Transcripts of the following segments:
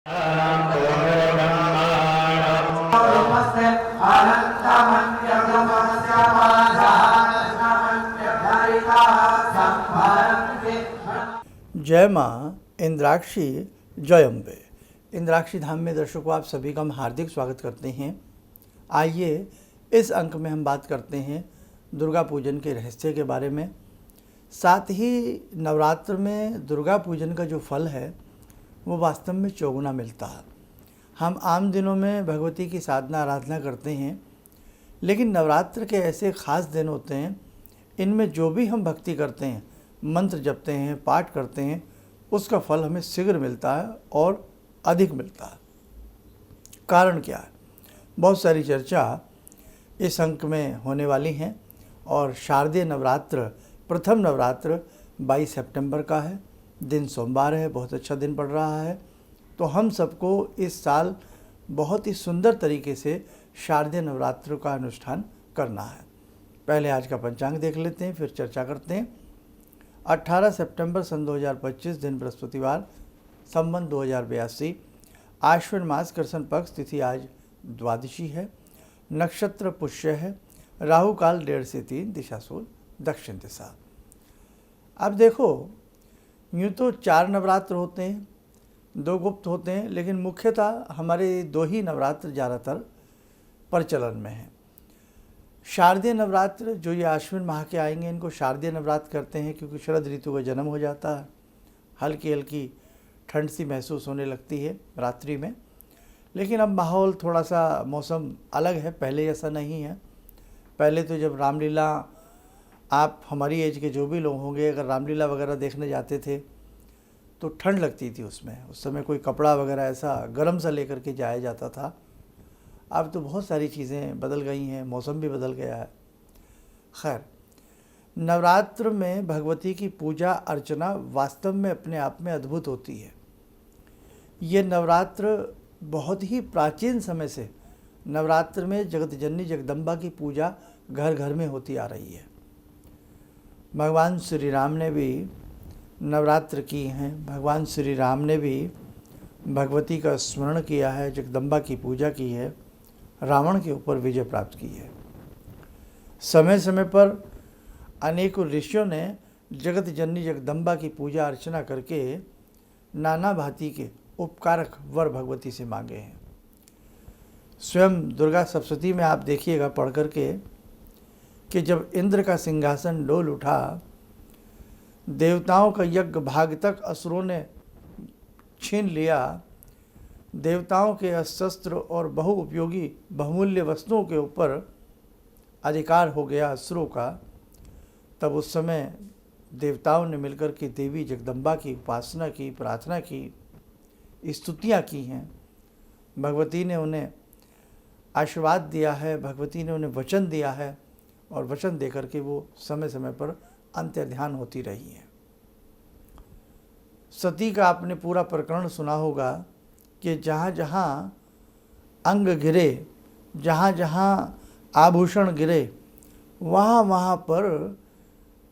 जय माँ इंद्राक्षी जय अम्बे। इंद्राक्षी धाम में दर्शकों आप सभी का हम हार्दिक स्वागत करते हैं। आइए इस अंक में हम बात करते हैं दुर्गा पूजन के रहस्य के बारे में। साथ ही नवरात्र में दुर्गा पूजन का जो फल है वो वास्तव में चौगुना मिलता है। हम आम दिनों में भगवती की साधना आराधना करते हैं, लेकिन नवरात्र के ऐसे ख़ास दिन होते हैं, इनमें जो भी हम भक्ति करते हैं, मंत्र जपते हैं, पाठ करते हैं, उसका फल हमें शीघ्र मिलता है और अधिक मिलता है। कारण क्या है? बहुत सारी चर्चा इस अंक में होने वाली हैं। और शारदीय नवरात्र, प्रथम नवरात्र 22 सितंबर का है, दिन सोमवार है, बहुत अच्छा दिन पड़ रहा है। तो हम सबको इस साल बहुत ही सुंदर तरीके से शारदीय नवरात्र का अनुष्ठान करना है। पहले आज का पंचांग देख लेते हैं, फिर चर्चा करते हैं। 18 सितंबर सन 2025, दिन बृहस्पतिवार, संवत 2082, आश्विन मास कृष्ण पक्ष, तिथि आज द्वादशी है, नक्षत्र पुष्य है, राहु काल 1:30 से 3, दिशा सूल दक्षिण दिशा। अब देखो, यूँ तो 4 नवरात्र होते हैं, 2 गुप्त होते हैं, लेकिन मुख्यतः हमारे 2 ही नवरात्र ज़्यादातर प्रचलन में हैं। शारदीय नवरात्र जो ये आश्विन माह के आएंगे, इनको शारदीय नवरात्र करते हैं क्योंकि शरद ऋतु का जन्म हो जाता है। हल्की हल्की ठंड सी महसूस होने लगती है रात्रि में। लेकिन अब माहौल थोड़ा सा, मौसम अलग है, पहले जैसा नहीं है। पहले तो जब रामलीला, आप हमारी एज के जो भी लोग होंगे, अगर रामलीला वगैरह देखने जाते थे तो ठंड लगती थी उसमें। उस समय कोई कपड़ा वगैरह ऐसा गर्म सा लेकर के जाया जाता था। अब तो बहुत सारी चीज़ें बदल गई हैं, मौसम भी बदल गया है। खैर, नवरात्र में भगवती की पूजा अर्चना वास्तव में अपने आप में अद्भुत होती है। ये नवरात्र बहुत ही प्राचीन समय से नवरात्र में जगत जननी जगदम्बा की पूजा घर घर में होती आ रही है। भगवान श्री राम ने भी नवरात्र की हैं, भगवान श्री राम ने भी भगवती का स्मरण किया है, जगदम्बा की पूजा की है, रावण के ऊपर विजय प्राप्त की है। समय समय पर अनेकों ऋषियों ने जगत जननी जगदम्बा की पूजा अर्चना करके नाना भांति के उपकारक वर भगवती से मांगे हैं। स्वयं दुर्गा सप्तशती में आप देखिएगा पढ़ करके कि जब इंद्र का सिंहासन डोल उठा, देवताओं का यज्ञ भाग तक असुरों ने छीन लिया, देवताओं के शस्त्र और बहुउपयोगी बहुमूल्य वस्तुओं के ऊपर अधिकार हो गया असुरों का, तब उस समय देवताओं ने मिलकर के देवी जगदम्बा की उपासना की, प्रार्थना की, स्तुतियाँ की हैं। भगवती ने उन्हें आशीर्वाद दिया है, भगवती ने उन्हें वचन दिया है, और वचन देकर के वो समय समय पर अंतर्ध्यान होती रही हैं। सती का आपने पूरा प्रकरण सुना होगा कि जहाँ जहाँ अंग गिरे, जहाँ जहाँ आभूषण गिरे, वहाँ वहाँ पर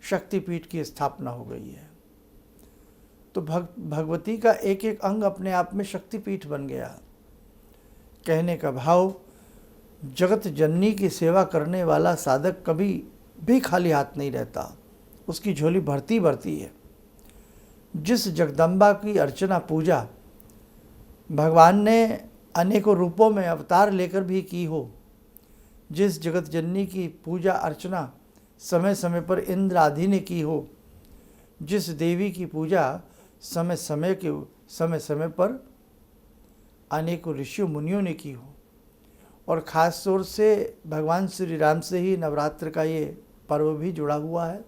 शक्तिपीठ की स्थापना हो गई है। तो भगवती का एक एक अंग अपने आप में शक्तिपीठ बन गया। कहने का भाव, जगत जननी की सेवा करने वाला साधक कभी भी खाली हाथ नहीं रहता, उसकी झोली भरती भरती है। जिस जगदम्बा की अर्चना पूजा भगवान ने अनेकों रूपों में अवतार लेकर भी की हो, जिस जगत जननी की पूजा अर्चना समय समय पर इंद्र आदि ने की हो, जिस देवी की पूजा समय समय पर अनेकों ऋषियों मुनियों ने की हो, और ख़ास तौर से भगवान श्री राम से ही नवरात्र का ये पर्व भी जुड़ा हुआ है।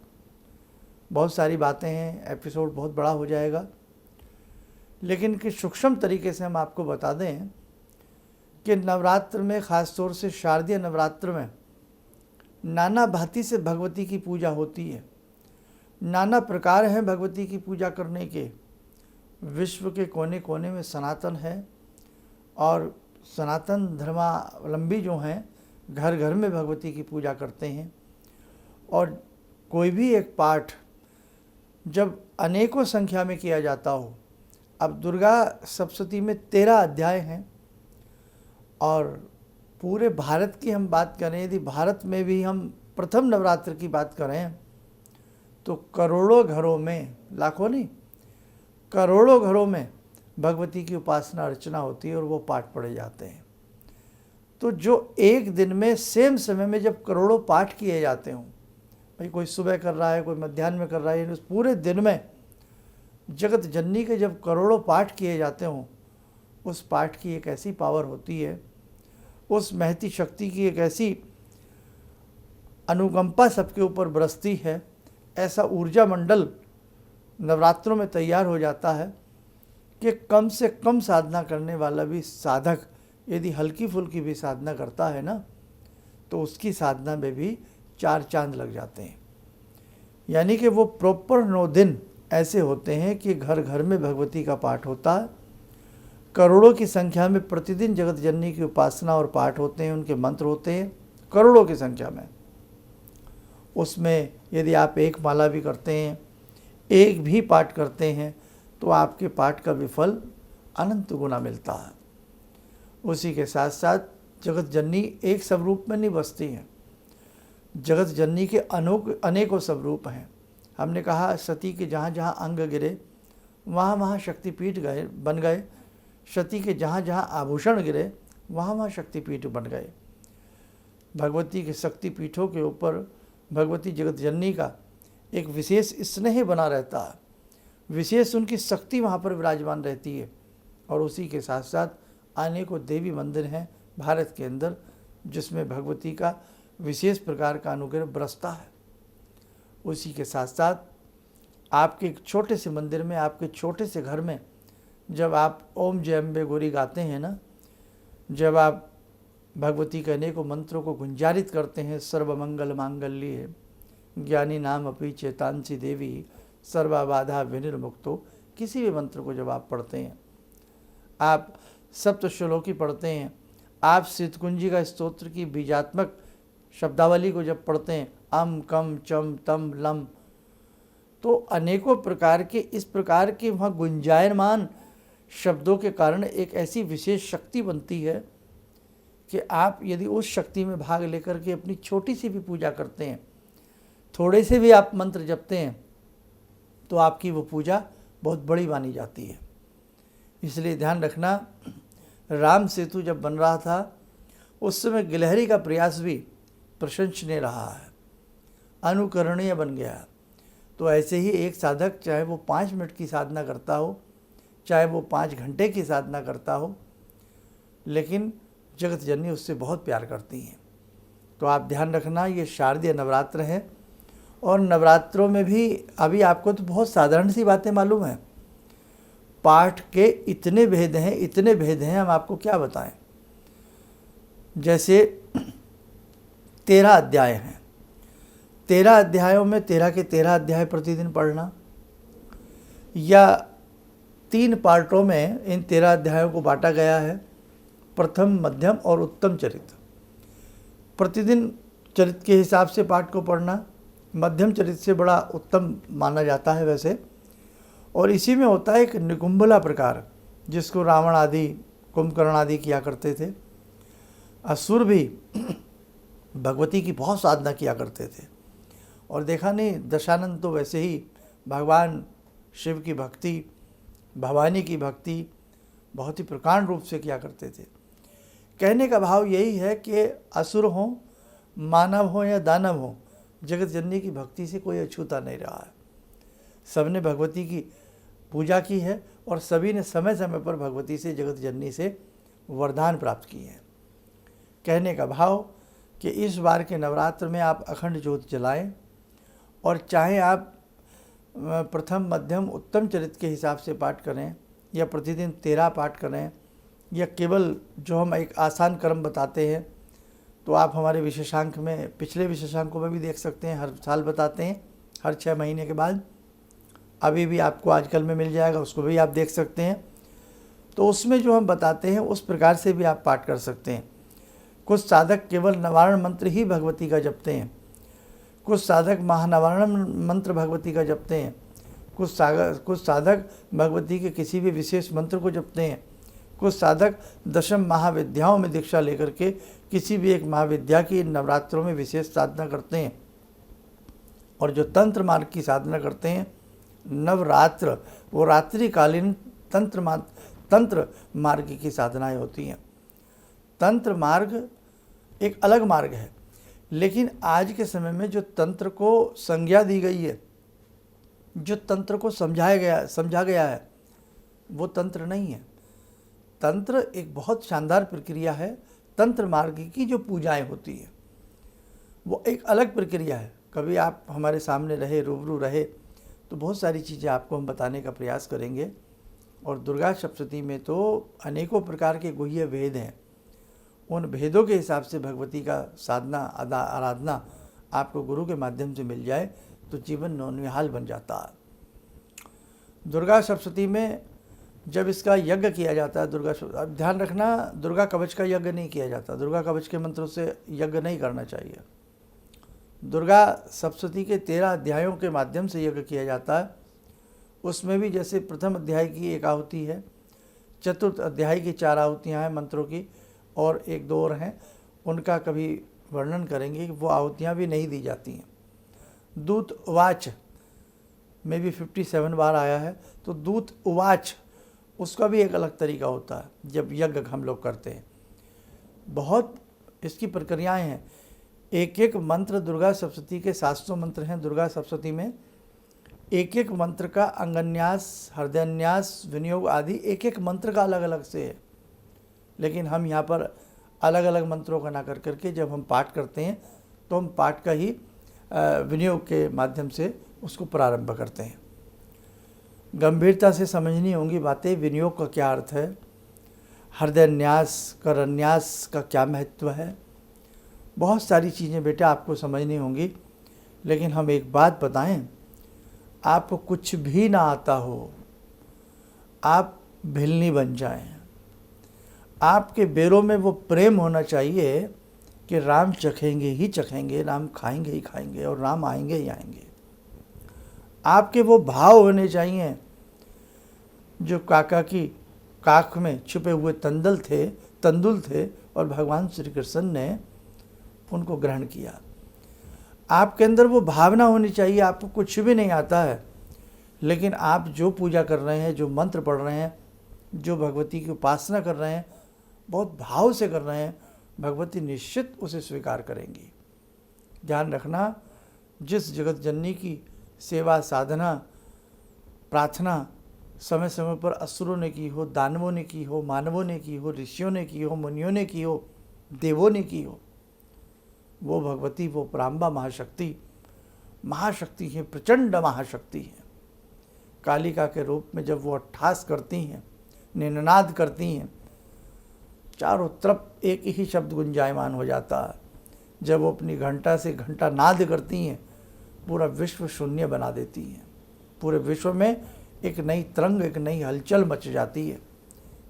बहुत सारी बातें हैं, एपिसोड बहुत बड़ा हो जाएगा, लेकिन कि सूक्ष्म तरीके से हम आपको बता दें कि नवरात्र में, ख़ास तौर से शारदीय नवरात्र में, नाना भांति से भगवती की पूजा होती है। नाना प्रकार हैं भगवती की पूजा करने के। विश्व के कोने कोने में सनातन है, और सनातन धर्मावलंबी जो हैं घर घर में भगवती की पूजा करते हैं। और कोई भी एक पाठ जब अनेकों संख्या में किया जाता हो, अब दुर्गा सप्तशती में 13 अध्याय हैं और पूरे भारत की हम बात करें, यदि भारत में भी हम प्रथम नवरात्र की बात करें तो करोड़ों घरों में, लाखों नहीं, करोड़ों घरों में भगवती की उपासना अर्चना होती है और वो पाठ पढ़े जाते हैं। तो जो एक दिन में सेम समय में जब करोड़ों पाठ किए जाते हों, भाई कोई सुबह कर रहा है, कोई मध्याह्न में कर रहा है, उस पूरे दिन में जगत जननी के जब करोड़ों पाठ किए जाते हों, उस पाठ की एक ऐसी पावर होती है, उस महती शक्ति की एक ऐसी अनुकंपा सबके ऊपर बरसती है, ऐसा ऊर्जा मंडल नवरात्रों में तैयार हो जाता है कि कम से कम साधना करने वाला भी साधक यदि हल्की फुल्की भी साधना करता है ना, तो उसकी साधना में भी 4 चांद लग जाते हैं। यानी कि वो प्रॉपर 9 दिन ऐसे होते हैं कि घर घर में भगवती का पाठ होता है, करोड़ों की संख्या में प्रतिदिन जगत जननी की उपासना और पाठ होते हैं, उनके मंत्र होते हैं करोड़ों की संख्या में। उसमें यदि आप एक माला भी करते हैं, एक भी पाठ करते हैं, तो आपके पाठ का विफल अनंत गुना मिलता है। उसी के साथ साथ जगत जननी एक स्वरूप में नहीं बसती हैं, जगत जननी के अनेकों स्वरूप हैं। हमने कहा सती के जहाँ जहाँ अंग गिरे वहाँ वहाँ शक्तिपीठ बन गए, सती के जहाँ जहाँ आभूषण गिरे वहाँ वहाँ शक्तिपीठ बन गए। भगवती के शक्तिपीठों के ऊपर भगवती जगत जननी का एक विशेष स्नेह बना रहता है, विशेष उनकी शक्ति वहाँ पर विराजमान रहती है। और उसी के साथ साथ अनेकों देवी मंदिर हैं भारत के अंदर जिसमें भगवती का विशेष प्रकार का अनुग्रह बरसता है। उसी के साथ साथ आपके एक छोटे से मंदिर में, आपके छोटे से घर में जब आप ओम जय अम्बे गौरी गाते हैं ना, जब आप भगवती के अनेकों मंत्रों को गुंजारित करते हैं, सर्वमंगल मांगल्ये ज्ञानी नाम अपि चेतांसी देवी सर्वबाधा विनिर्मुक्तो, किसी भी मंत्र को जब आप पढ़ते हैं, आप सप्तश्लोकी पढ़ते हैं, आप शीतकुंजी का स्तोत्र की बीजात्मक शब्दावली को जब पढ़ते हैं, अम कम चम तम लम, तो अनेकों प्रकार के इस प्रकार के वहाँ गुंजायमान शब्दों के कारण एक ऐसी विशेष शक्ति बनती है कि आप यदि उस शक्ति में भाग लेकर के अपनी छोटी सी भी पूजा करते हैं, थोड़े से भी आप मंत्र जपते हैं, तो आपकी वो पूजा बहुत बड़ी मानी जाती है। इसलिए ध्यान रखना, राम सेतु जब बन रहा था उस समय गिलहरी का प्रयास भी प्रशंसनीय रहा है, अनुकरणीय बन गया। तो ऐसे ही एक साधक चाहे वो 5 मिनट की साधना करता हो, चाहे वो 5 घंटे की साधना करता हो, लेकिन जगत जननी उससे बहुत प्यार करती हैं। तो आप ध्यान रखना, ये शारदीय नवरात्र है और नवरात्रों में भी अभी आपको तो बहुत साधारण सी बातें मालूम हैं, पाठ के इतने भेद हैं, इतने भेद हैं, हम आपको क्या बताएं। जैसे 13 अध्याय हैं, 13 अध्यायों में 13 के 13 अध्याय प्रतिदिन पढ़ना, या 3 पार्टों में इन 13 अध्यायों को बांटा गया है, प्रथम मध्यम और उत्तम चरित्र। प्रतिदिन चरित्र के हिसाब से पाठ को पढ़ना, मध्यम चरित्र से बड़ा उत्तम माना जाता है वैसे। और इसी में होता है एक निकुंभला प्रकार, जिसको रावण आदि कुंभकर्ण आदि किया करते थे। असुर भी भगवती की बहुत साधना किया करते थे, और देखा नहीं, दशानंद तो वैसे ही भगवान शिव की भक्ति, भवानी की भक्ति बहुत ही प्रकांड रूप से किया करते थे। कहने का भाव यही है कि असुर हो, मानव हो या दानव हो, जगत जननी की भक्ति से कोई अछूता नहीं रहा है। सबने भगवती की पूजा की है और सभी ने समय समय पर भगवती से, जगत जननी से वरदान प्राप्त किए हैं। कहने का भाव कि इस बार के नवरात्र में आप अखंड ज्योत जलाएं, और चाहे आप प्रथम मध्यम उत्तम चरित्र के हिसाब से पाठ करें, या प्रतिदिन 13 पाठ करें, या केवल जो हम एक आसान क्रम बताते हैं, तो आप हमारे विशेषांक में, पिछले विशेषांकों में भी देख सकते हैं, हर साल बताते हैं, हर 6 महीने के बाद। अभी भी आपको आजकल में मिल जाएगा, उसको भी आप देख सकते हैं। तो उसमें जो हम बताते हैं उस प्रकार से भी आप पाठ कर सकते हैं। कुछ साधक केवल नवारण मंत्र ही भगवती का जपते हैं, कुछ साधक महानवारण मंत्र भगवती का जपते हैं, कुछ साधक भगवती के किसी भी विशेष मंत्र को जपते हैं। कुछ साधक दशम महाविद्याओं में दीक्षा लेकर के किसी भी एक महाविद्या की नवरात्रों में विशेष साधना करते हैं। और जो तंत्र मार्ग की साधना करते हैं, नवरात्र, वो रात्रिकालीन तंत्र मार्ग की साधनाएं होती हैं। तंत्र मार्ग एक अलग मार्ग है, लेकिन आज के समय में जो तंत्र को संज्ञा दी गई है, जो तंत्र को समझा गया है, वो तंत्र नहीं है। तंत्र एक बहुत शानदार प्रक्रिया है। तंत्र मार्ग की जो पूजाएं होती हैं वो एक अलग प्रक्रिया है। कभी आप हमारे सामने रहे, रूबरू रहे, तो बहुत सारी चीज़ें आपको हम बताने का प्रयास करेंगे। और दुर्गा सप्तशती में तो अनेकों प्रकार के गुह्य भेद हैं। उन भेदों के हिसाब से भगवती का साधना आराधना आपको गुरु के माध्यम से मिल जाए तो जीवन नौनिहाल बन जाता है। दुर्गा सप्तशती में जब इसका यज्ञ किया जाता है, अब ध्यान रखना, दुर्गा कवच का यज्ञ नहीं किया जाता। दुर्गा कवच के मंत्रों से यज्ञ नहीं करना चाहिए। दुर्गा सप्तशती के 13 अध्यायों के माध्यम से यज्ञ किया जाता है। उसमें भी जैसे प्रथम अध्याय की एक आहुति है, चतुर्थ अध्याय की 4 आहुतियाँ हैं मंत्रों की, और 1-2 और हैं, उनका कभी वर्णन करेंगे कि वो आहुतियाँ भी नहीं दी जाती हैं। दूत उवाच में भी 57 बार आया है, तो दूत उवाच उसका भी एक अलग तरीका होता है जब यज्ञ हम लोग करते हैं। बहुत इसकी प्रक्रियाएं हैं। एक एक मंत्र, दुर्गा सप्तशती के 700 मंत्र हैं दुर्गा सप्तशती में। एक एक मंत्र का अंगन्यास, हृदयन्यास, विनियोग आदि एक एक मंत्र का अलग अलग से है। लेकिन हम यहाँ पर अलग अलग मंत्रों का ना कर करके जब हम पाठ करते हैं तो हम पाठ का ही विनियोग के माध्यम से उसको प्रारंभ करते हैं। गंभीरता से समझनी होंगी बातें। विनियोग का क्या अर्थ है, हृदयन्यास, करन्यास का क्या महत्व है, बहुत सारी चीज़ें बेटा आपको समझनी होंगी। लेकिन हम एक बात बताएं, आपको कुछ भी ना आता हो, आप भिलनी बन जाएं, आपके बेरों में वो प्रेम होना चाहिए कि राम चखेंगे ही चखेंगे, राम खाएंगे ही खाएंगे, और राम आएंगे ही आएंगे। आपके वो भाव होने चाहिए जो काका की काख में छुपे हुए तंदुल थे और भगवान श्री कृष्ण ने उनको ग्रहण किया। आपके अंदर वो भावना होनी चाहिए। आपको कुछ भी नहीं आता है, लेकिन आप जो पूजा कर रहे हैं, जो मंत्र पढ़ रहे हैं, जो भगवती की उपासना कर रहे हैं, बहुत भाव से कर रहे हैं, भगवती निश्चित उसे स्वीकार करेंगी। ध्यान रखना, जिस जगत जननी की सेवा, साधना, प्रार्थना समय समय पर असुरों ने की हो, दानवों ने की हो, मानवों ने की हो, ऋषियों ने की हो, मुनियों ने की हो, देवों ने की हो, वो भगवती, वो प्राम्बा महाशक्ति है, प्रचंड महाशक्ति है। कालिका के रूप में जब वो अट्ठास करती हैं, निनाद करती हैं, चारों तरफ एक ही शब्द गुंजायमान हो जाता है। जब वो अपनी घंटा से घंटा नाद करती हैं, पूरा विश्व शून्य बना देती हैं। पूरे विश्व में एक नई तरंग, एक नई हलचल मच जाती है।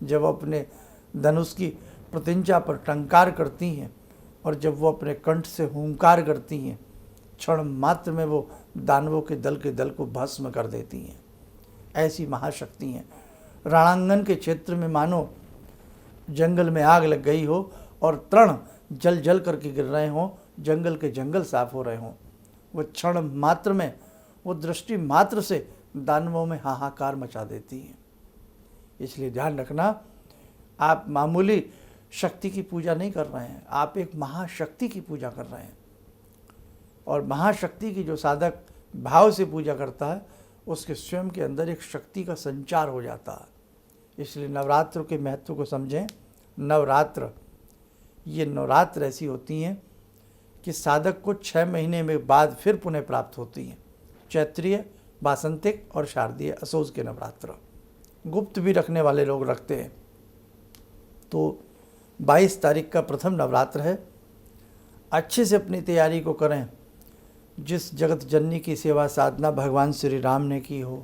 जब वो अपने धनुष की प्रतिंजा पर टंकार करती हैं और जब वो अपने कंठ से हुंकार करती हैं, क्षण मात्र में वो दानवों के दल को भस्म कर देती हैं। ऐसी महाशक्ति हैं। रणांगन के क्षेत्र में मानो जंगल में आग लग गई हो और तृण जल जल करके गिर रहे हों, जंगल के जंगल साफ हो रहे हों, वो क्षण मात्र में, वो दृष्टि मात्र से दानवों में हाहाकार मचा देती हैं। इसलिए ध्यान रखना, आप मामूली शक्ति की पूजा नहीं कर रहे हैं, आप एक महाशक्ति की पूजा कर रहे हैं। और महाशक्ति की जो साधक भाव से पूजा करता है, उसके स्वयं के अंदर एक शक्ति का संचार हो जाता है। इसलिए नवरात्र के महत्व को समझें। ये नवरात्र ऐसी होती हैं कि साधक को 6 महीने में बाद फिर पुनः प्राप्त होती हैं। चैत्रीय, वासंतिक और शारदीय, असोज के नवरात्र। गुप्त भी रखने वाले लोग रखते हैं। तो 22 तारीख का प्रथम नवरात्र है। अच्छे से अपनी तैयारी को करें। जिस जगत जननी की सेवा साधना भगवान श्री राम ने की हो,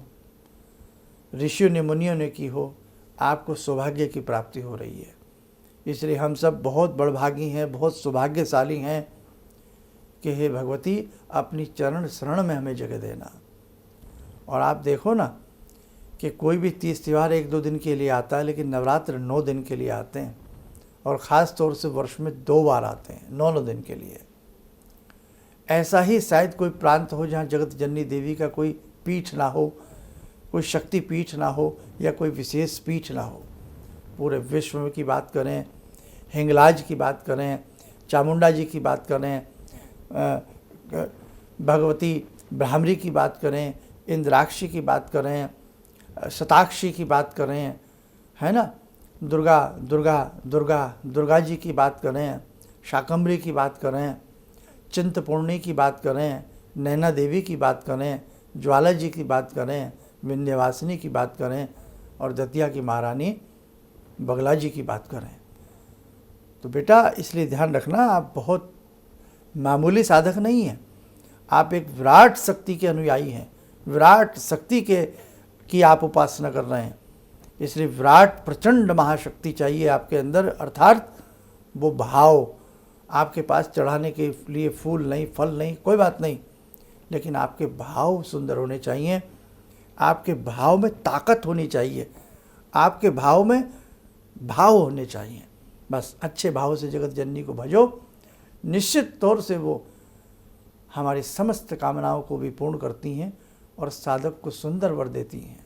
ऋषियों ने, मुनियों ने की हो, आपको सौभाग्य की प्राप्ति हो रही है। इसलिए हम सब बहुत बड़भागी हैं, बहुत सौभाग्यशाली हैं कि हे भगवती, अपनी चरण शरण में हमें जगह देना। और आप देखो ना कि कोई भी तीज त्यौहार 1-2 दिन के लिए आता है, लेकिन नवरात्र 9 दिन के लिए आते हैं, और ख़ास तौर से वर्ष में 2 बार आते हैं, 9 दिन के लिए। ऐसा ही शायद कोई प्रांत हो जहाँ जगत जननी देवी का कोई पीठ ना हो, कोई शक्ति पीठ ना हो, या कोई विशेष पीठ ना हो। पूरे विश्व में की बात करें, हिंगलाज की बात करें, चामुंडा जी की बात करें, भगवती ब्राह्मरी की बात करें, इंद्राक्षी की बात करें, शताक्षी की बात करें, है ना, दुर्गा जी की बात करें, शाकंभरी की बात करें, चिंतपूर्णी की बात करें, नैना देवी की बात करें, ज्वाला जी की बात करें, विंध्यवासिनी की बात करें, और दतिया की महारानी बगला जी की बात करें। तो बेटा इसलिए ध्यान रखना, आप बहुत मामूली साधक नहीं हैं, आप एक विराट शक्ति के अनुयायी हैं, विराट शक्ति की आप उपासना कर रहे हैं। इसलिए विराट प्रचंड महाशक्ति चाहिए आपके अंदर, अर्थात वो भाव। आपके पास चढ़ाने के लिए फूल नहीं, फल नहीं, कोई बात नहीं, लेकिन आपके भाव सुंदर होने चाहिए, आपके भाव में ताकत होनी चाहिए, आपके भाव में भाव होने चाहिए। बस अच्छे भाव से जगत जननी को भजो, निश्चित तौर से वो हमारी समस्त कामनाओं को भी पूर्ण करती हैं और साधक को सुंदर वर देती हैं।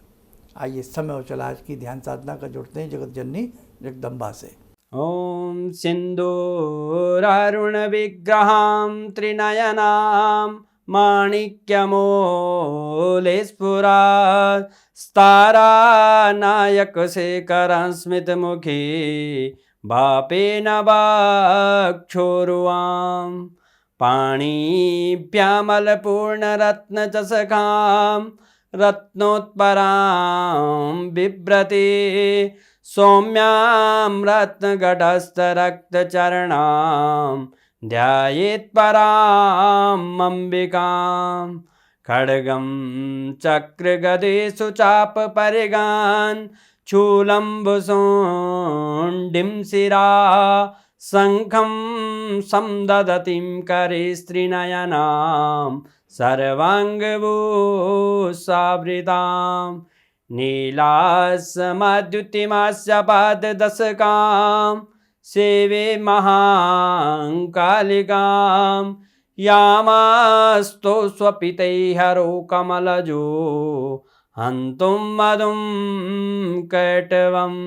आइए समय और चला आज की ध्यान साधना का जुड़ते हैं जगत जननी जगदम्बा से। ॐ सिन्दूरारुणविग्रहां त्रिनयनां माणिक्यमूलस्फुरात् स्तारानायकशेखरं स्मितमुखी भापेन वक्षोरुवां पाणिभ्यामलपूर्णरत्नचषकां रत्नोत्परां बिभ्रति सौम्यां रत्नघटस्थरक्तचरणां ध्यायेत् पराम् अम्बिकां खड्गं चक्रगदेषु चापपरिगान् शूलम्बुशुण्डिं शिरा शङ्खं संदधतीं करे स्त्रीनयनां सर्वाङ्गभूषावृतां नीलासमद्युतिमास्य पाददशकां सेवे महाकालिकां यामास्तो स्वपितैर्हरो कमलजो हन्तुं मधुं कैटवम्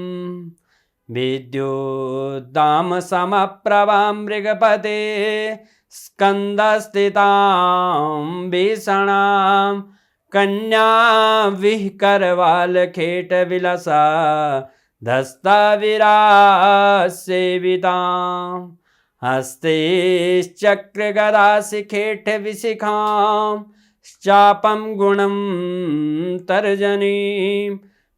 विद्युद्दामसमप्रभां मृगपते स्कन्दस्थितां भीषणां कन्या विहकरवालखेटविलसा धस्ताविरासेवितां हस्तैश्चक्रगदाशिखेटविशिखां चापं गुणं तर्जनीं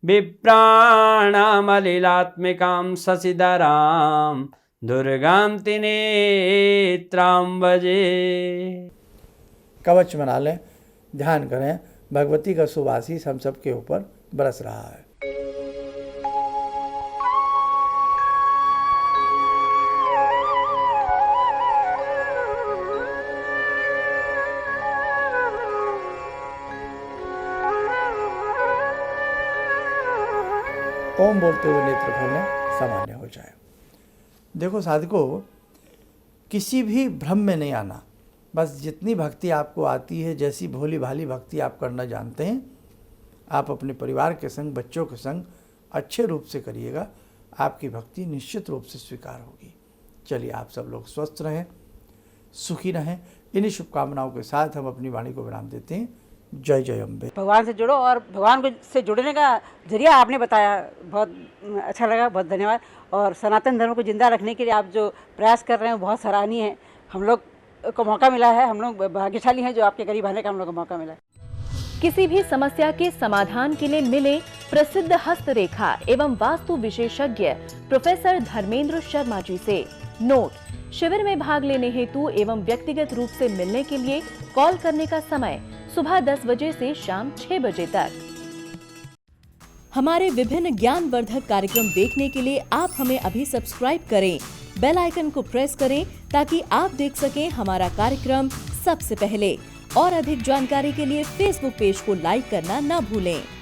विप्राणामलिलात्मिकां शशिधरां दुर्गां त्रिनेत्रां भजे। कवच बना लें, ध्यान करें, भगवती का शुभ आशीष हम सब के ऊपर बरस रहा है। ओम बोलते हुए नेत्र खोलें, सामान्य हो जाए। देखो साधकों, किसी भी भ्रम में नहीं आना। बस जितनी भक्ति आपको आती है, जैसी भोली भाली भक्ति आप करना जानते हैं, आप अपने परिवार के संग, बच्चों के संग अच्छे रूप से करिएगा, आपकी भक्ति निश्चित रूप से स्वीकार होगी। चलिए, आप सब लोग स्वस्थ रहें, सुखी रहें। इन्हीं शुभकामनाओं के साथ हम अपनी वाणी को विराम देते हैं। जय जय अम्बे। भगवान से जुड़ो, और भगवान को से जुड़ने का जरिया आपने बताया, बहुत अच्छा लगा, बहुत धन्यवाद। और सनातन धर्म को जिंदा रखने के लिए आप जो प्रयास कर रहे हैं बहुत सराहनीय है। हम लोग को मौका मिला है, हम लोग भाग्यशाली हैं जो आपके करीब आने का हम लोग को मौका मिला है। किसी भी समस्या के समाधान के लिए मिले प्रसिद्ध हस्तरेखा एवं वास्तु विशेषज्ञ प्रोफेसर धर्मेंद्र शर्मा जी से। नोट: शिविर में भाग लेने हेतु एवं व्यक्तिगत रूप से मिलने के लिए कॉल करने का समय सुबह 10 बजे से शाम 6 बजे तक। हमारे विभिन्न ज्ञानवर्धक कार्यक्रम देखने के लिए आप हमें अभी सब्सक्राइब करें, बेल आइकन को प्रेस करें ताकि आप देख सकें हमारा कार्यक्रम सबसे पहले। और अधिक जानकारी के लिए फेसबुक पेज को लाइक करना न भूलें।